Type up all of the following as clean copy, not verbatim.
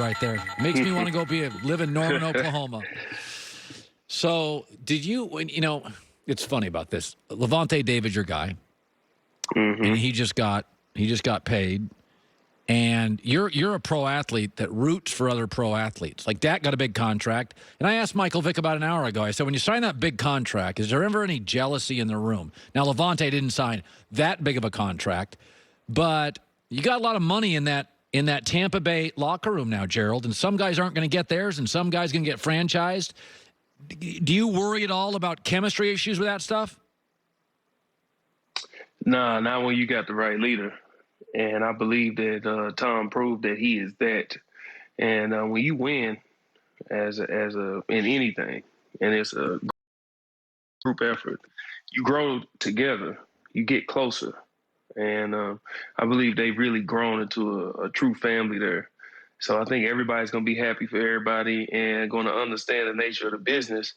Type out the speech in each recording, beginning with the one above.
right there. Makes me want to go live in Norman, Oklahoma. So did you, it's funny about this. Lavonte David, your guy, and he just got paid. And you're a pro athlete that roots for other pro athletes. Like Dak got a big contract. And I asked Michael Vick about an hour ago. I said, when you sign that big contract, is there ever any jealousy in the room? Now, Lavonte didn't sign that big of a contract, but you got a lot of money in that Tampa Bay locker room now, Gerald. And some guys aren't going to get theirs, and some guys going to get franchised. Do you worry at all about chemistry issues with that stuff? Nah, not when you got the right leader. And I believe that Tom proved that he is that. And when you win in anything, and it's a group effort, you grow together, you get closer. And I believe they've really grown into a true family there. So I think everybody's going to be happy for everybody and going to understand the nature of the business.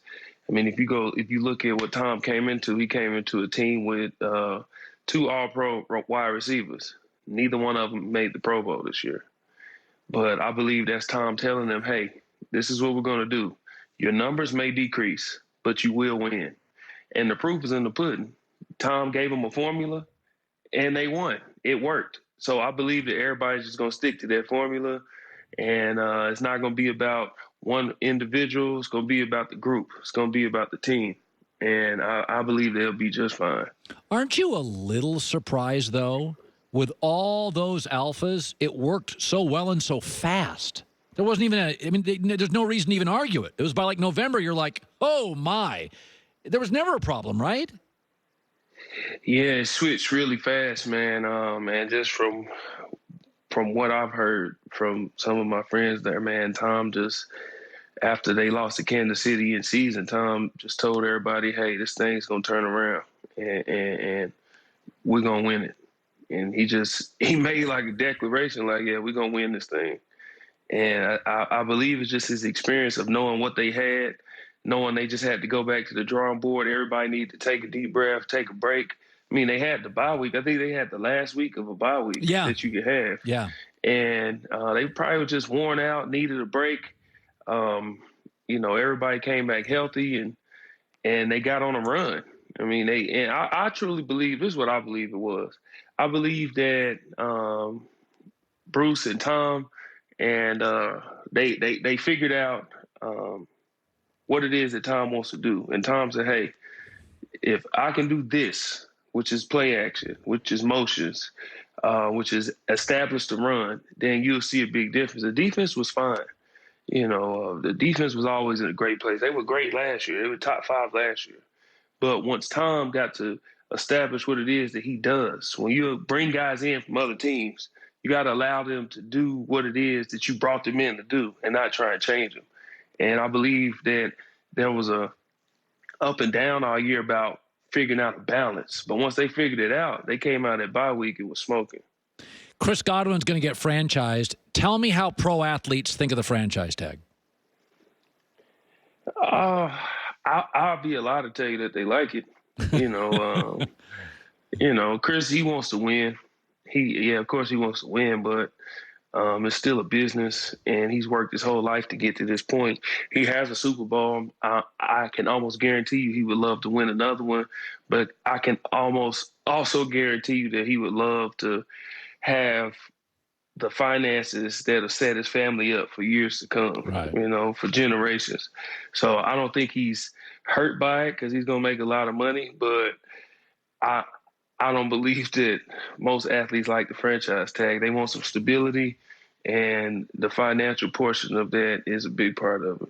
I mean, if you look at what Tom came into, he came into a team with 2 all-pro wide receivers. Neither one of them made the Pro Bowl this year. But I believe that's Tom telling them, hey, this is what we're going to do. Your numbers may decrease, but you will win. And the proof is in the pudding. Tom gave them a formula, and they won. It worked. So I believe that everybody's just going to stick to that formula, and it's not going to be about one individual. It's going to be about the group. It's going to be about the team. And I believe they'll be just fine. Aren't you a little surprised, though? With all those alphas, it worked so well and so fast. There wasn't even there's no reason to even argue it. It was by like November, you're like, oh my. There was never a problem, right? Yeah, it switched really fast, man. And just from what I've heard from some of my friends there, man, Tom just, after they lost to Kansas City in season, Tom just told everybody, hey, this thing's going to turn around and we're going to win it. And he made like a declaration, like, yeah, we're going to win this thing. And I believe it's just his experience of knowing what they had, knowing they just had to go back to the drawing board. Everybody needed to take a deep breath, take a break. I mean, they had the bye week. I think they had the last week of a bye week that you could have. Yeah. And they probably were just worn out, needed a break. Everybody came back healthy and they got on a run. I mean, I truly believe, this is what I believe it was. I believe that Bruce and Tom and they figured out what it is that Tom wants to do. And Tom said, hey, if I can do this, which is play action, which is motions, which is establish the run, then you'll see a big difference. The defense was fine. The defense was always in a great place. They were great last year. They were top 5 last year. But once Tom got to establish what it is that he does, when you bring guys in from other teams, you got to allow them to do what it is that you brought them in to do and not try and change them. And I believe that there was a up and down all year about figuring out a balance. But once they figured it out, they came out at bye week, it was smoking. Chris Godwin's going to get franchised. Tell me how pro athletes think of the franchise tag. I'll be allowed to tell you that they like it. Chris, he wants to win. Of course he wants to win, but it's still a business, and he's worked his whole life to get to this point. He has a Super Bowl. I can almost guarantee you he would love to win another one, but I can almost also guarantee you that he would love to have the finances that'll set his family up for years to come, right. For generations. So I don't think he's hurt by it because he's going to make a lot of money, but I don't believe that most athletes like the franchise tag. They want some stability, and the financial portion of that is a big part of it.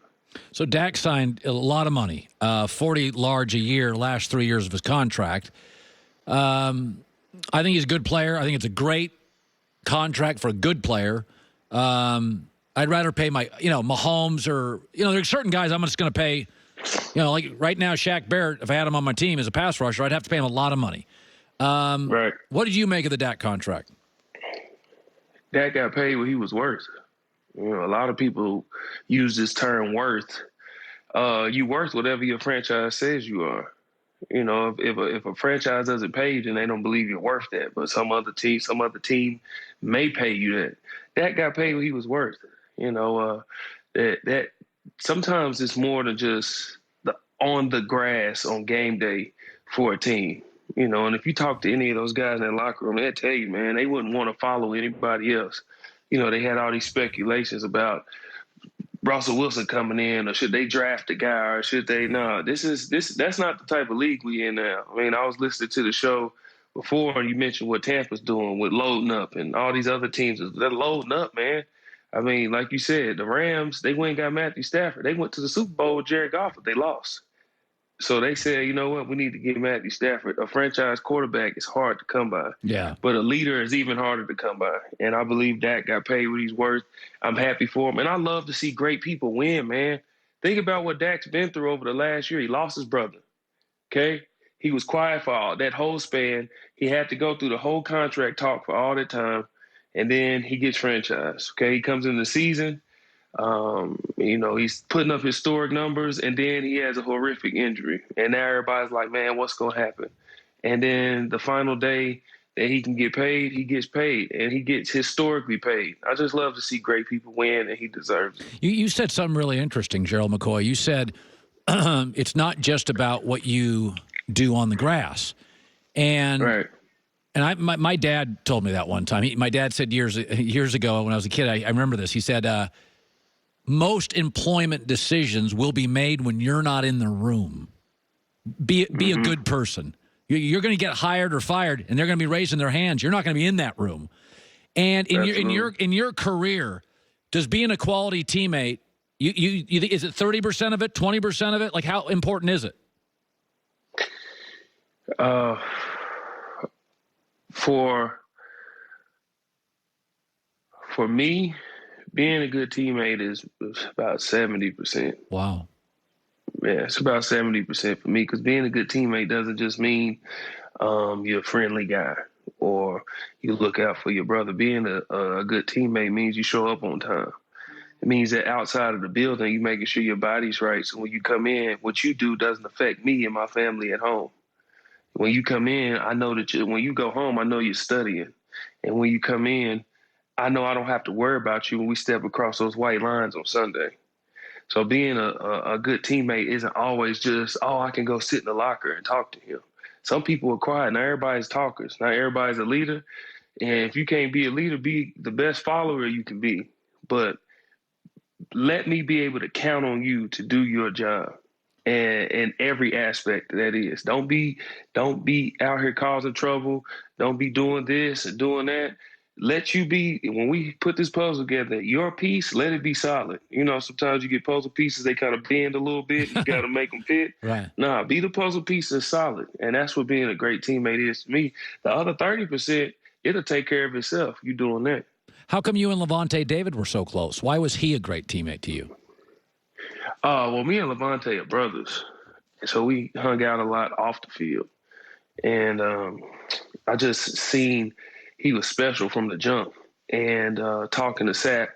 So Dak signed a lot of money, $40 large a year, last 3 years of his contract. I think he's a good player. I think it's a great contract for a good player. I'd rather pay Mahomes or, there's certain guys I'm just going to pay, like right now, Shaq Barrett, if I had him on my team as a pass rusher, I'd have to pay him a lot of money. Right. What did you make of the Dak contract? Dak got paid what he was worth. A lot of people use this term worth. You worth whatever your franchise says you are. If a franchise doesn't pay you, then they don't believe you're worth that. But some other team may pay you that. Dak got paid what he was worth. That sometimes it's more than just the on the grass on game day for a team. And if you talk to any of those guys in the locker room, they'll tell you, man, they wouldn't want to follow anybody else. They had all these speculations about Russell Wilson coming in, or should they draft a guy, or should they? No, that's not the type of league we in now. I mean, I was listening to the show before, and you mentioned what Tampa's doing with loading up, and all these other teams, they're loading up, man. I mean, like you said, the Rams, they went and got Matthew Stafford. They went to the Super Bowl with Jared Goff, but they lost. So they said, you know what, we need to get Matthew Stafford. A franchise quarterback is hard to come by. Yeah. But a leader is even harder to come by. And I believe Dak got paid what he's worth. I'm happy for him. And I love to see great people win, man. Think about what Dak's been through over the last year. He lost his brother, okay? He was quiet for all that whole span. He had to go through the whole contract talk for all that time. And then he gets franchised, okay? He comes in the season. He's putting up historic numbers, and then he has a horrific injury. And now everybody's like, man, what's going to happen? And then the final day that he can get paid, he gets paid, and he gets historically paid. I just love to see great people win, and he deserves it. You said something really interesting, Gerald McCoy. You said it's not just about what you do on the grass. And right. And my dad told me that one time. My dad said years ago when I was a kid, I remember this. He said, most employment decisions will be made when you're not in the room. Be a good person. You're going to get hired or fired, and they're going to be raising their hands. You're not going to be in that room. And in your career, does being a quality teammate, is it 30% of it, 20% of it? Like, how important is it? For me, being a good teammate is about 70%. Wow. Yeah, it's about 70% for me, because being a good teammate doesn't just mean you're a friendly guy or you look out for your brother. Being a good teammate means you show up on time. It means that outside of the building, you're making sure your body's right. So when you come in, what you do doesn't affect me and my family at home. When you come in, I know that when you go home, I know you're studying. And when you come in, I know I don't have to worry about you when we step across those white lines on Sunday. So being a good teammate isn't always just, I can go sit in the locker and talk to him. Some people are quiet. Not everybody's talkers. Not everybody's a leader. And if you can't be a leader, be the best follower you can be. But let me be able to count on you to do your job. And in every aspect that is. Don't be out here causing trouble. Don't be doing this and doing that. Let you be, when we put this puzzle together, your piece, let it be solid. Sometimes you get puzzle pieces, they kind of bend a little bit. You got to make them fit. Right. Nah, be the puzzle piece that's solid. And that's what being a great teammate is to me. The other 30%, it'll take care of itself. You doing that. How come you and Lavonte David were so close? Why was he a great teammate to you? Well, me and Lavonte are brothers. So we hung out a lot off the field. And I just seen he was special from the jump. And talking to Sapp,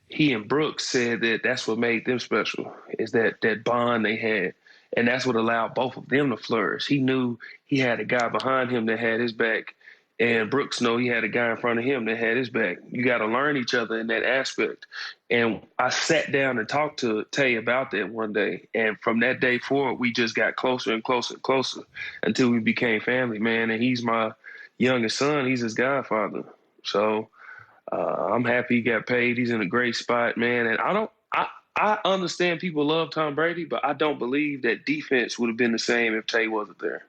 he and Brooks said that that's what made them special, is that bond they had. And that's what allowed both of them to flourish. He knew he had a guy behind him that had his back, and Brooks knew he had a guy in front of him that had his back. You got to learn each other in that aspect. And I sat down and talked to Tay about that one day. And from that day forward, we just got closer and closer and closer until we became family, man. And he's my youngest son. He's his godfather. So I'm happy he got paid. He's in a great spot, man. And I understand people love Tom Brady, but I don't believe that defense would have been the same if Tay wasn't there.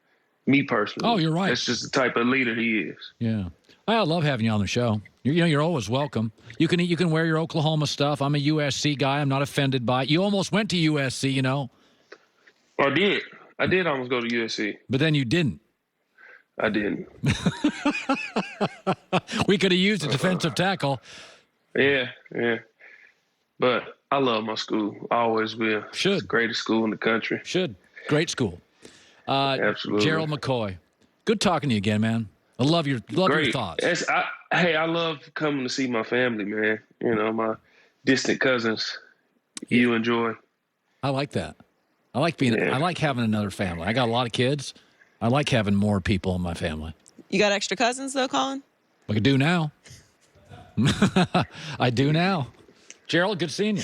Me personally. Oh, you're right. That's just the type of leader he is. Yeah. I love having you on the show. You're always welcome. You can wear your Oklahoma stuff. I'm a USC guy. I'm not offended by it. You almost went to USC, I did. I did almost go to USC. But then you didn't. I didn't. We could have used a defensive tackle. Yeah. But I love my school. I always will. Should. It's the greatest school in the country. Should. Great school. Absolutely. Gerald McCoy. Good talking to you again, man. I love your thoughts. I love coming to see my family, man. My distant cousins. You enjoy. I like that. I like I like having another family. I got a lot of kids. I like having more people in my family. You got extra cousins though, Colin? I do now. I do now. Gerald, good seeing you.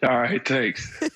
All right, thanks.